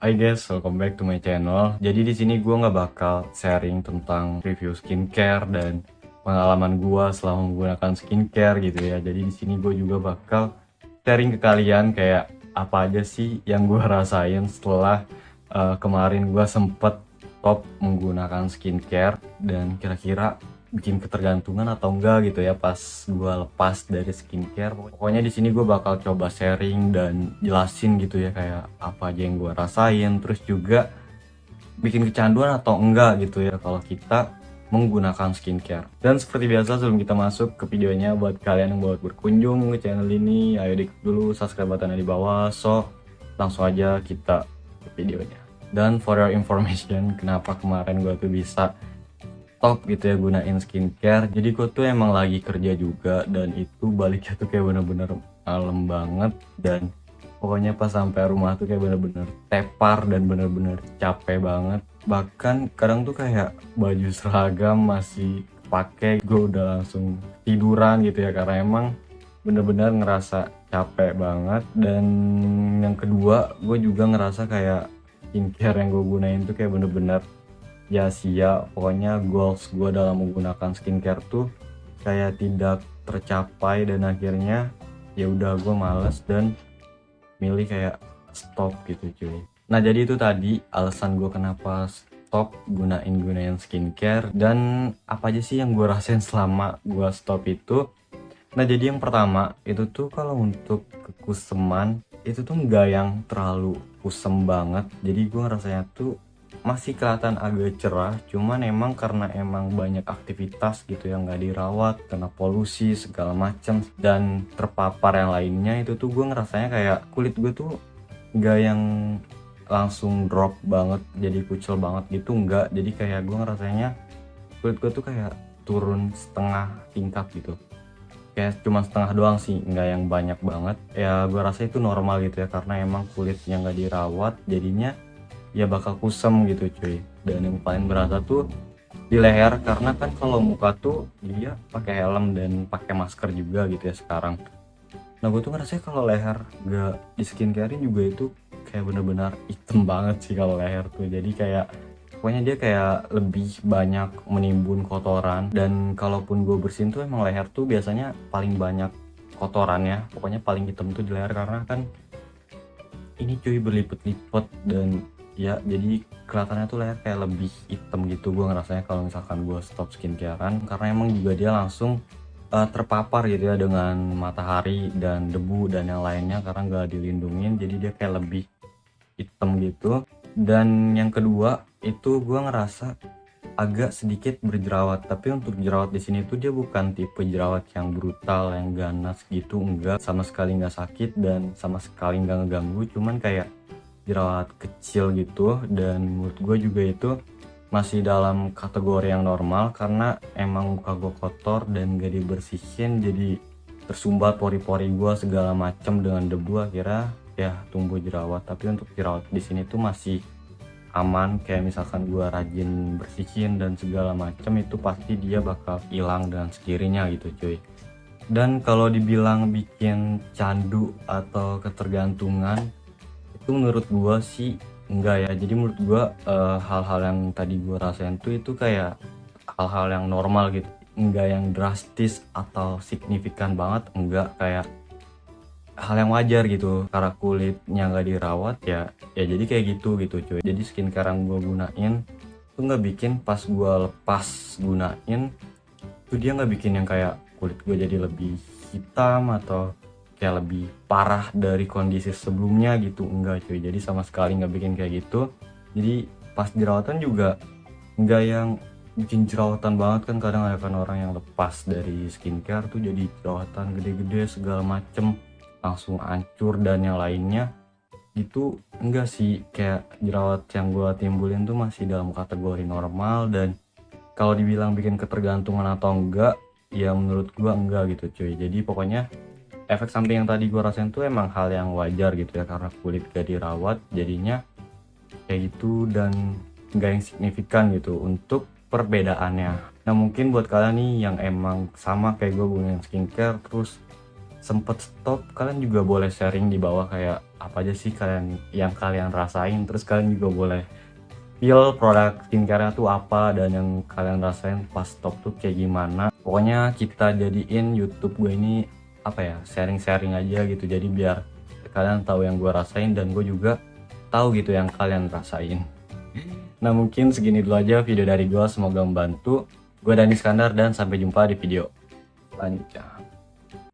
Hai guys, welcome back to my channel. Jadi di sini gue nggak bakal sharing tentang review skincare dan pengalaman gue selama menggunakan skincare gitu ya. Jadi di sini gue juga bakal sharing ke kalian kayak apa aja sih yang gue rasain setelah kemarin gue sempet stop menggunakan skincare dan kira-kira bikin ketergantungan atau enggak gitu ya pas gue lepas dari skincare. Pokoknya di sini gue bakal coba sharing dan jelasin gitu ya kayak apa aja yang gue rasain, terus juga bikin kecanduan atau enggak gitu ya kalau kita menggunakan skincare. Dan seperti biasa sebelum kita masuk ke videonya, buat kalian yang baru berkunjung ke channel ini, ayo diklik dulu subscribe button di bawah. So langsung aja kita ke videonya. Dan for your information, kenapa kemarin gue tuh bisa stop gitu ya gunain skincare, jadi gue tuh emang lagi kerja juga dan itu baliknya tuh kayak bener-bener malam banget, dan pokoknya pas sampai rumah tuh kayak bener-bener tepar dan bener-bener capek banget. Bahkan kadang tuh kayak baju seragam masih pakai, gue udah langsung tiduran gitu ya karena emang bener-bener ngerasa capek banget. Dan yang kedua, gue juga ngerasa kayak skincare yang gue gunain tuh kayak bener-bener ya sia. Pokoknya goals gue dalam menggunakan skincare tuh kayak tidak tercapai, dan akhirnya ya udah gue males dan milih kayak stop gitu cuy. Nah jadi itu tadi alasan gue kenapa stop gunain skincare dan apa aja sih yang gue rasain selama gue stop itu. Nah jadi yang pertama itu tuh kalau untuk kekuseman itu tuh nggak yang terlalu kusem banget, jadi gue rasanya tuh masih kelihatan agak cerah, cuman emang karena emang banyak aktivitas gitu yang nggak dirawat, kena polusi segala macem dan terpapar yang lainnya, itu tuh gue ngerasanya kayak kulit gue tuh nggak yang langsung drop banget jadi kucel banget gitu, nggak. Jadi kayak gue ngerasanya kulit gue tuh kayak turun setengah tingkat gitu, kayak cuma setengah doang sih, nggak yang banyak banget ya. Gue rasa itu normal gitu ya karena emang kulitnya nggak dirawat, jadinya ya bakal kusem gitu cuy. Dan yang paling berasa tuh di leher, karena kan kalau muka tuh dia pakai helm dan pakai masker juga gitu ya sekarang. Nah gue tuh ngerasa kalau leher gak di skincarein juga itu kayak bener-bener hitam banget sih kalau leher tuh. Jadi kayak pokoknya dia kayak lebih banyak menimbun kotoran, dan kalaupun gue bersihin tuh emang leher tuh biasanya paling banyak kotorannya. Pokoknya paling hitam tuh di leher karena kan ini cuy berlipet-lipet, dan ya jadi kelihatannya tuh leher kayak lebih hitam gitu gue ngerasanya kalau misalkan gue stop skincarean, karena emang juga dia langsung terpapar gitu ya dengan matahari dan debu dan yang lainnya karena nggak dilindungin, jadi dia kayak lebih hitam gitu. Dan yang kedua itu gue ngerasa agak sedikit berjerawat, tapi untuk jerawat di sini tuh dia bukan tipe jerawat yang brutal yang ganas gitu, enggak, sama sekali nggak sakit dan sama sekali nggak ngeganggu, cuman kayak jerawat kecil gitu. Dan menurut gue juga itu masih dalam kategori yang normal karena emang muka gue kotor dan gak dibersihin, jadi tersumbat pori-pori gue segala macam dengan debu, akhirnya ya tumbuh jerawat. Tapi untuk jerawat di sini tuh masih aman, kayak misalkan gue rajin bersihin dan segala macam itu pasti dia bakal hilang dengan sendirinya gitu cuy. Dan kalau dibilang bikin candu atau ketergantungan, itu menurut gue sih enggak ya. Jadi menurut gue hal-hal yang tadi gue rasain tuh itu kayak hal-hal yang normal gitu, enggak yang drastis atau signifikan banget, enggak, kayak hal yang wajar gitu karena kulitnya nggak dirawat ya. Ya jadi kayak gitu cuy. Jadi skincare yang gue gunain tuh nggak bikin pas gue lepas gunain tuh dia nggak bikin yang kayak kulit gue jadi lebih hitam atau kayak lebih parah dari kondisi sebelumnya gitu, enggak cuy. Jadi sama sekali nggak bikin kayak gitu. Jadi pas jerawatan juga nggak yang bikin jerawatan banget, kan kadang ada kan orang yang lepas dari skincare tuh jadi jerawatan gede-gede segala macem langsung hancur dan yang lainnya. Itu enggak sih, kayak jerawat yang gue timbulin tuh masih dalam kategori normal. Dan kalau dibilang bikin ketergantungan atau enggak, ya menurut gue enggak gitu cuy. Jadi pokoknya efek samping yang tadi gue rasain tuh emang hal yang wajar gitu ya karena kulit gak dirawat, jadinya kayak gitu, dan enggak yang signifikan gitu untuk perbedaannya. Nah mungkin buat kalian nih yang emang sama kayak gue gunain skincare terus sempet stop, kalian juga boleh sharing di bawah kayak apa aja sih kalian rasain, terus kalian juga boleh feel produk skincare tuh apa dan yang kalian rasain pas stop tuh kayak gimana. Pokoknya kita jadiin YouTube gue ini apa ya, sharing-sharing aja gitu, jadi biar kalian tahu yang gue rasain dan gue juga tahu gitu yang kalian rasain. Nah mungkin segini dulu aja video dari gue, semoga membantu. Gue Dani Iskandar dan sampai jumpa di video selanjutnya.